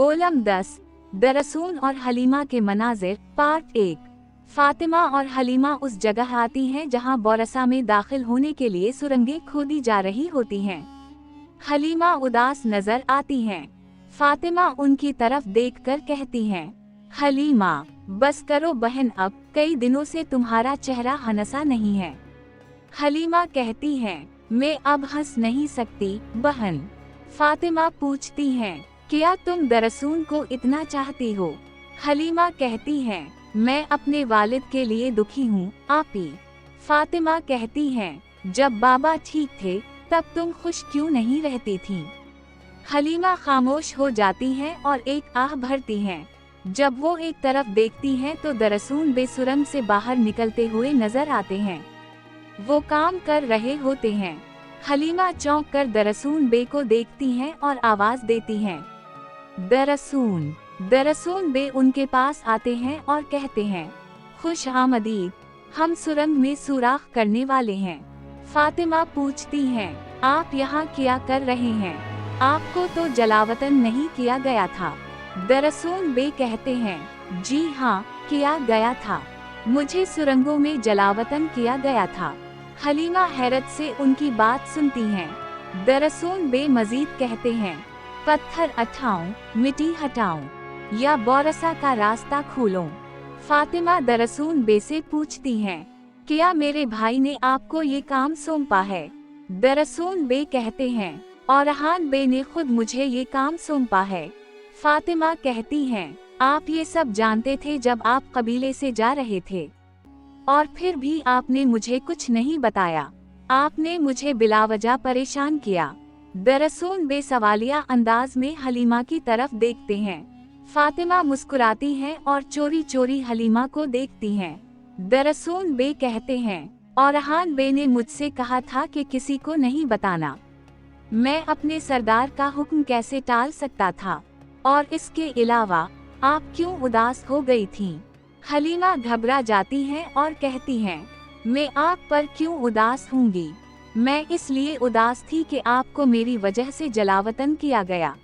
Volume 10 दरसून और हलीमा के मनाजिर part 1। Fatima और हलीमा उस जगह आती हैं जहां बोरसा में दाखिल होने के लिए सुरंगें खोदी जा रही होती हैं। हलीमा उदास नजर आती हैं। फातिमा उनकी तरफ देखकर कहती हैं, हलीमा बस करो बहन, अब कई दिनों से तुम्हारा चेहरा हंसा नहीं है। हलीमा कहती हैं, मैं अब हंस नहीं सकती बहन। फातिमा पूछती हैं, क्या तुम दरसून को इतना चाहती हो? हलीमा कहती हैं, मैं अपने वालिद के लिए दुखी हूँ आपी। फातिमा कहती हैं, जब बाबा ठीक थे तब तुम खुश क्यों नहीं रहती थीं? हलीमा खामोश हो जाती हैं और एक आह भरती हैं। जब वो एक तरफ देखती हैं तो दरसून बेसुरंग से बाहर निकलते हुए नजर आते हैं। वो काम कर रहे होते हैं। हलीमा चौंक कर दरसून बे को देखती हैं और आवाज देती हैं, दरसून। दरसून बे उनके पास आते हैं और कहते हैं, खुश आमदीद, हम सुरंग में सुराख करने वाले हैं। फातिमा पूछती हैं, आप यहाँ क्या कर रहे हैं? आपको तो जलावतन नहीं किया गया था। दरसून बे कहते हैं, जी हाँ किया गया था, मुझे सुरंगों में जलावतन किया गया था। हलीमा हैरत से उनकी बात सुनती हैं। दरसून बे मजीद कहते हैं, पत्थर उठाऊं, मिट्टी हटाऊं या बोरसा का रास्ता खोलूं? फातिमा दरसून बे से पूछती हैं, क्या मेरे भाई ने आपको ये काम सौंपा है? दरसून बे कहते हैं, औरहान बे ने खुद मुझे ये काम सौंपा है। फातिमा कहती हैं, आप ये सब जानते थे जब आप कबीले से जा रहे थे, और फिर भी आपने मुझे कुछ नहीं बताया। आपने मुझे बिलावजह परेशान किया। दरसून बे सवालिया अंदाज में हलीमा की तरफ देखते हैं। फातिमा मुस्कुराती हैं और चोरी चोरी हलीमा को देखती हैं। दरसून बे कहते हैं, औरहान बे ने मुझसे कहा था कि किसी को नहीं बताना। मैं अपने सरदार का हुक्म कैसे टाल सकता था? और इसके अलावा आप क्यों उदास हो गई थीं? हलीमा घबरा जाती हैं और कहती हैं, मैं आप पर क्यों उदास होंगी? मैं इसलिए उदास थी कि आपको मेरी वजह से जलावतन किया गया।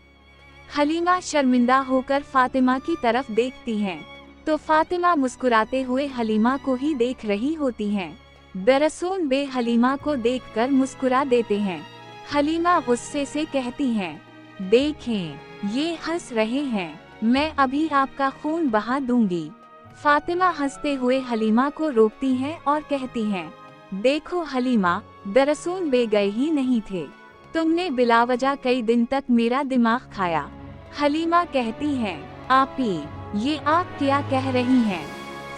हलीमा शर्मिंदा होकर फातिमा की तरफ देखती हैं, तो फातिमा मुस्कुराते हुए हलीमा को ही देख रही होती हैं। दरसून बे हलीमा को देखकर मुस्कुरा देते हैं। हलीमा गुस्से से कहती हैं, देखें ये हंस रहे हैं, मैं अभी आपका खून बहा दूंगी। फातिमा हंसते हुए हलीमा को रोकती हैं और कहती हैं, देखो हलीमा, दरसून बे गए ही नहीं थे, तुमने बिलावजह कई दिन तक मेरा दिमाग खाया। हलीमा कहती हैं, आपी ये आप क्या कह रही हैं?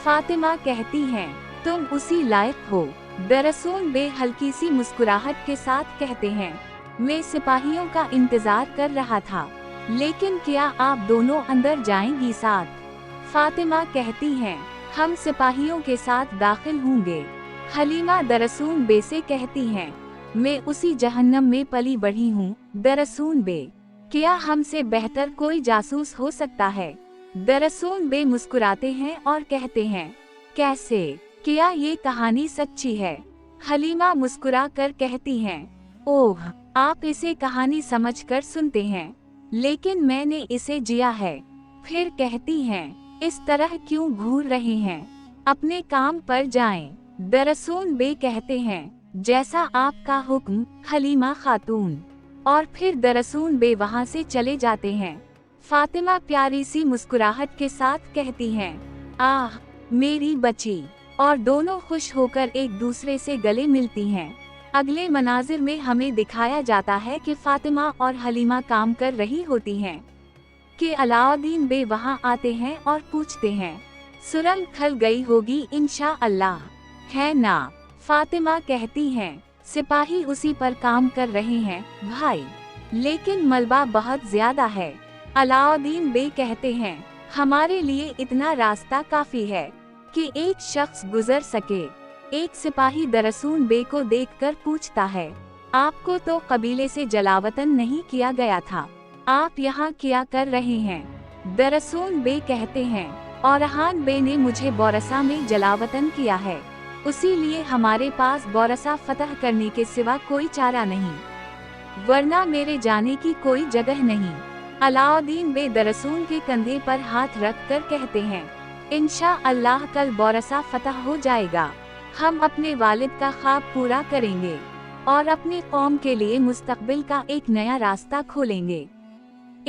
फातिमा कहती हैं, तुम उसी लायक हो। दरसून बे हल्की सी मुस्कुराहट के साथ कहते हैं, मैं सिपाहियों का इंतजार कर रहा था, लेकिन क्या आप दोनों अंदर जाएंगी साथ? फातिमा कहती हैं, हम सिपाहियों के साथ दाखिल होंगे। हलीमा दरसून बे से कहती हैं, मैं उसी जहन्नम में पली बढ़ी हूँ। दरसून बे, क्या हमसे बेहतर कोई जासूस हो सकता है? दरसून बे मुस्कुराते हैं और कहते हैं, कैसे? क्या ये कहानी सच्ची है? हलीमा मुस्कुरा कर कहती हैं, ओह, आप इसे कहानी समझकर सुनते हैं, लेकिन मैंने इसे जिया है। फिर कहती हैं, इस तरह क्यों घूर रहे हैं? अपने काम पर जाएं। दरसून बे कहते हैं, जैसा आपका हुक्म हलीमा खातून। और फिर दरसून बे वहाँ से चले जाते हैं। फातिमा प्यारी सी मुस्कुराहट के साथ कहती हैं, आह मेरी बच्ची, और दोनों खुश होकर एक दूसरे से गले मिलती हैं। अगले मनाजिर में हमें दिखाया जाता है कि फातिमा और हलीमा काम कर रही होती हैं कि अलाउद्दीन बे वहाँ आते हैं और पूछते हैं, सुरंग खल गई होगी इंशाअल्लाह, है ना? फातिमा कहती हैं, सिपाही उसी पर काम कर रहे हैं भाई, लेकिन मलबा बहुत ज्यादा है। अलाउद्दीन बे कहते हैं, हमारे लिए इतना रास्ता काफी है कि एक शख्स गुजर सके। एक सिपाही दरसून बे को देखकर पूछता है, आपको तो कबीले से जलावतन नहीं किया गया था, आप यहाँ क्या कर रहे हैं? दरसून बे कहते हैं, औरहान बे ने मुझे बोरसा में जलावतन किया है, उसी लिए हमारे पास बोरसा फतह करने के सिवा कोई चारा नहीं, वरना मेरे जाने की कोई जगह नहीं। अलाउद्दीन बेदरसून के कंधे पर हाथ रखकर कहते हैं, इंशाअल्लाह कल बोरसा फतह हो जाएगा। हम अपने वालिद का ख्वाब पूरा करेंगे और अपनी कौम के लिए मुस्तकबिल का एक नया रास्ता खोलेंगे,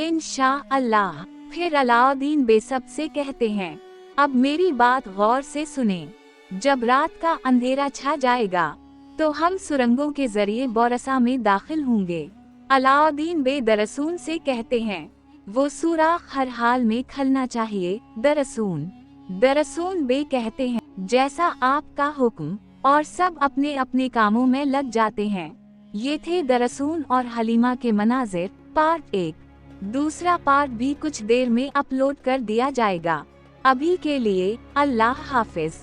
इंशाअल्लाह। फिर अलाउद्दीन बेसब्र से कहते हैं, अब मेरी बात गौर से सुने। जब रात का अंधेरा छा जाएगा तो हम सुरंगों के जरिए बोरसा में दाखिल होंगे। अलाउद्दीन बेदरसून से कहते हैं, वो सुराख हर हाल में खलना चाहिए दरसून। दरसून बे कहते हैं, जैसा आपका हुक्म, और सब अपने अपने कामों में लग जाते हैं। ये थे दरसून और हलीमा के मनाजिर पार्ट 1। दूसरा पार्ट भी कुछ देर में अपलोड कर दिया जाएगा। अभी के लिए अल्लाह हाफिज।